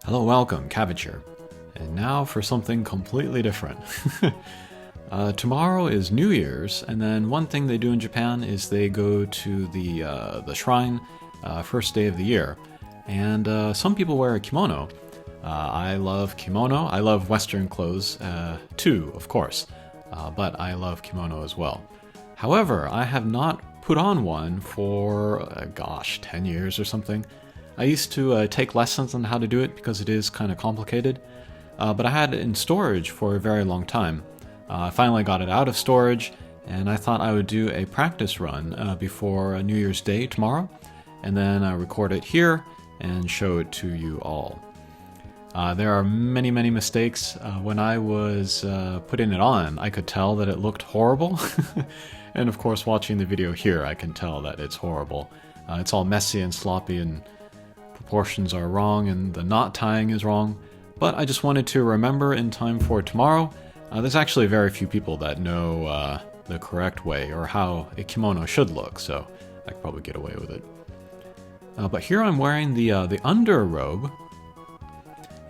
Hello, welcome, Cabbage here. And now for something completely different. Tomorrow is New Year's, and then one thing they do in Japan is they go to the shrine first day of the year. And some people wear a kimono. I love kimono. I love Western clothes too, of course, but I love kimono as well. However, I have not put on one for, 10 years or something. I used to take lessons on how to do it because it is kind of complicated, but I had it in storage for a very long time. I finally got it out of storage, and I thought I would do a practice run before New Year's Day tomorrow, and then record it here and show it to you all. There are many mistakes. When I was putting it on, I could tell that it looked horrible, and of course watching the video here I can tell that it's horrible. It's all messy and sloppy, and proportions are wrong, and the knot tying is wrong, but I just wanted to remember in time for tomorrow. There's actually very few people that know the correct way or how a kimono should look, so I could probably get away with it. But here I'm wearing the under robe,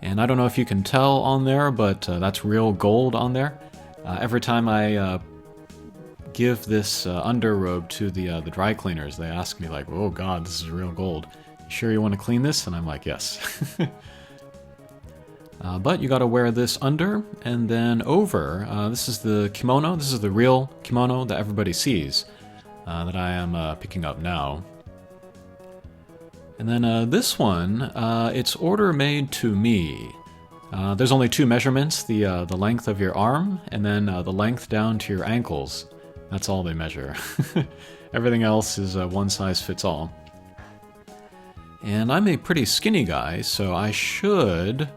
and I don't know if you can tell on there, but that's real gold on there. Every time I give this under robe to the dry cleaners, they ask me like, "Oh God, this is real gold. You sure you want to clean this?" And I'm like, "Yes." But you got to wear this under, and then over. This is the kimono. This is the real kimono that everybody sees that I am picking up now. And then this one, it's order made to me. There's only two measurements: the length of your arm, and then the length down to your ankles. That's all they measure. Everything else is one size fits all. And I'm a pretty skinny guy, so I should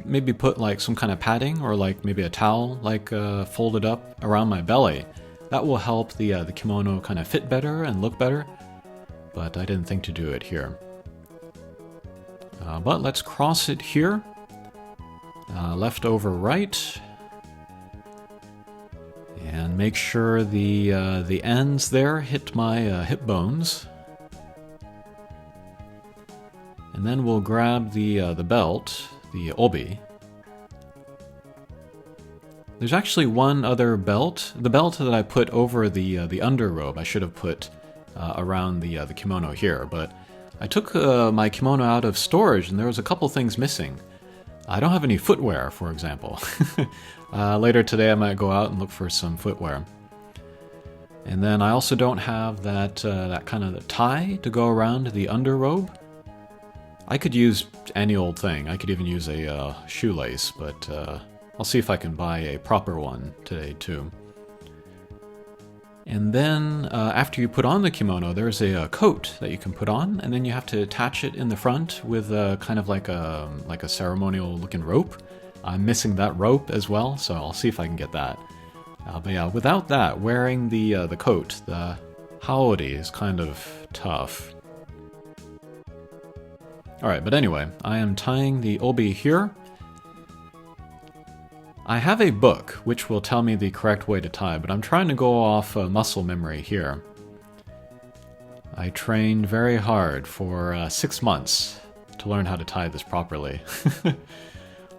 maybe put like some kind of padding or like maybe a towel like folded up around my belly. That will help the kimono kind of fit better and look better, but I didn't think to do it here. But let's cross it here. Left over right. And make sure the ends there hit my hip bones. And then we'll grab the belt, the obi. There's actually one other belt. The belt that I put over the underrobe, I should have put around the kimono here, but I took my kimono out of storage and there was a couple things missing. I don't have any footwear, for example. Later today I might go out and look for some footwear. And then I also don't have that kind of tie to go around the underrobe. I could use any old thing. I could even use a shoelace, but I'll see if I can buy a proper one today too. And then after you put on the kimono, there's a coat that you can put on, and then you have to attach it in the front with kind of like a ceremonial looking rope. I'm missing that rope as well, so I'll see if I can get that. But yeah, without that, wearing the coat, the haori is kind of tough. Alright, but anyway, I am tying the obi here. I have a book which will tell me the correct way to tie, but I'm trying to go off muscle memory here. I trained very hard for 6 months to learn how to tie this properly.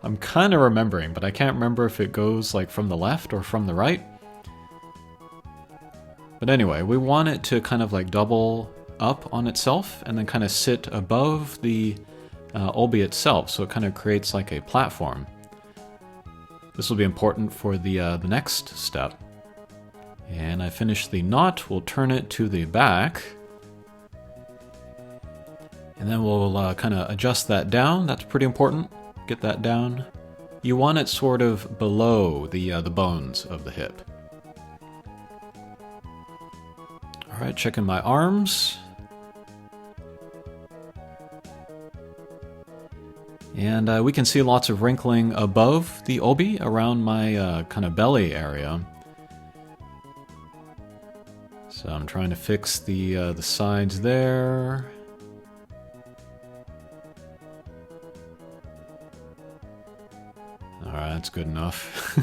I'm kind of remembering, but I can't remember if it goes like from the left or from the right. But anyway, we want it to kind of like double up on itself and then kind of sit above the obi itself, so it kind of creates like a platform. This will be important for the next step. And I finish the knot, we'll turn it to the back. And then we'll kind of adjust that down. That's pretty important. Get that down. You want it sort of below the bones of the hip. Alright, checking my arms. And we can see lots of wrinkling above the obi around my kind of belly area. So I'm trying to fix the sides there. Alright, that's good enough.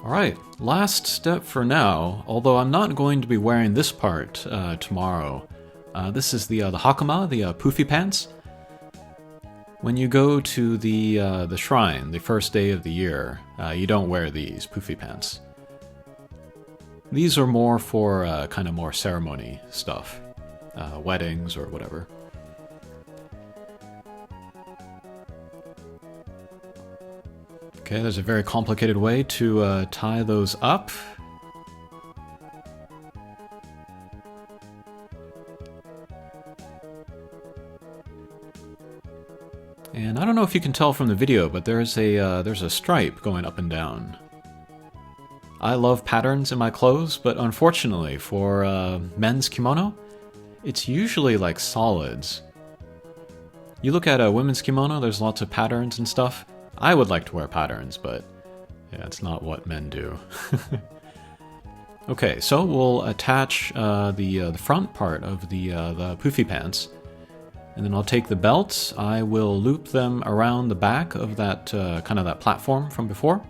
Alright, last step for now, although I'm not going to be wearing this part tomorrow. This is the Hakama, the poofy pants. When you go to the shrine, the first day of the year, you don't wear these poofy pants. These are more for kind of more ceremony stuff, weddings or whatever. Okay, there's a very complicated way to tie those up. And I don't know if you can tell from the video, but there's a stripe going up and down. I love patterns in my clothes, but unfortunately for men's kimono, it's usually like solids. You look at a women's kimono, there's lots of patterns and stuff. I would like to wear patterns, but yeah, it's not what men do. Okay, so we'll attach the front part of the poofy pants. And then I'll take the belts, I will loop them around the back of that kind of that platform from before.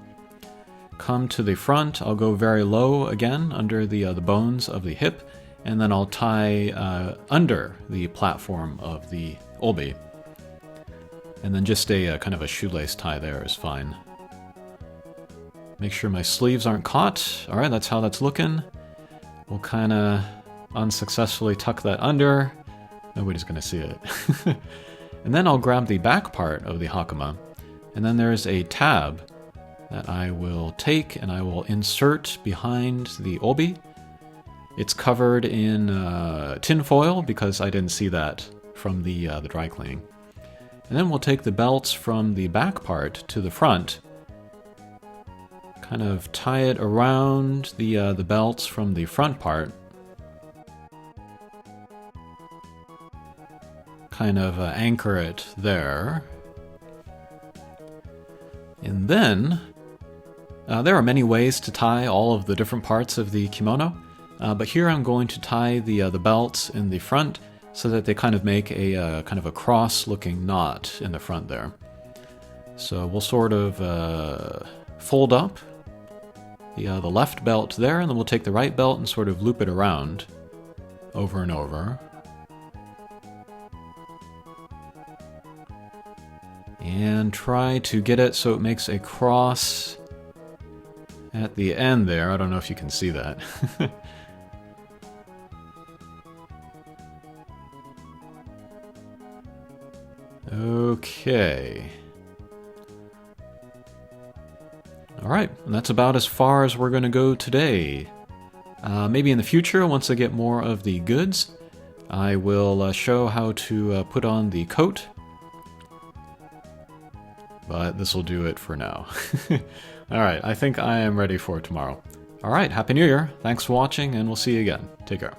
Come to the front, I'll go very low again under the bones of the hip, and then I'll tie under the platform of the obi. And then just a kind of a shoelace tie there is fine. Make sure my sleeves aren't caught. Alright, that's how that's looking. We'll kind of unsuccessfully tuck that under. Nobody's going to see it. And then I'll grab the back part of the Hakama, and then there's a tab that I will take and I will insert behind the obi. It's covered in tin foil because I didn't see that from the dry cleaning. And then we'll take the belts from the back part to the front, kind of tie it around the belts from the front part, kind of anchor it there. And then there are many ways to tie all of the different parts of the kimono, but here I'm going to tie the belts in the front so that they kind of make a kind of a cross-looking knot in the front there. So we'll sort of fold up the left belt there, and then we'll take the right belt and sort of loop it around over and over. And try to get it so it makes a cross at the end there. I don't know if you can see that. Okay. Alright, and that's about as far as we're going to go today. Maybe in the future, once I get more of the goods, I will show how to put on the coat. But this will do it for now. Alright, I think I am ready for tomorrow. Alright, Happy New Year. Thanks for watching, and we'll see you again. Take care.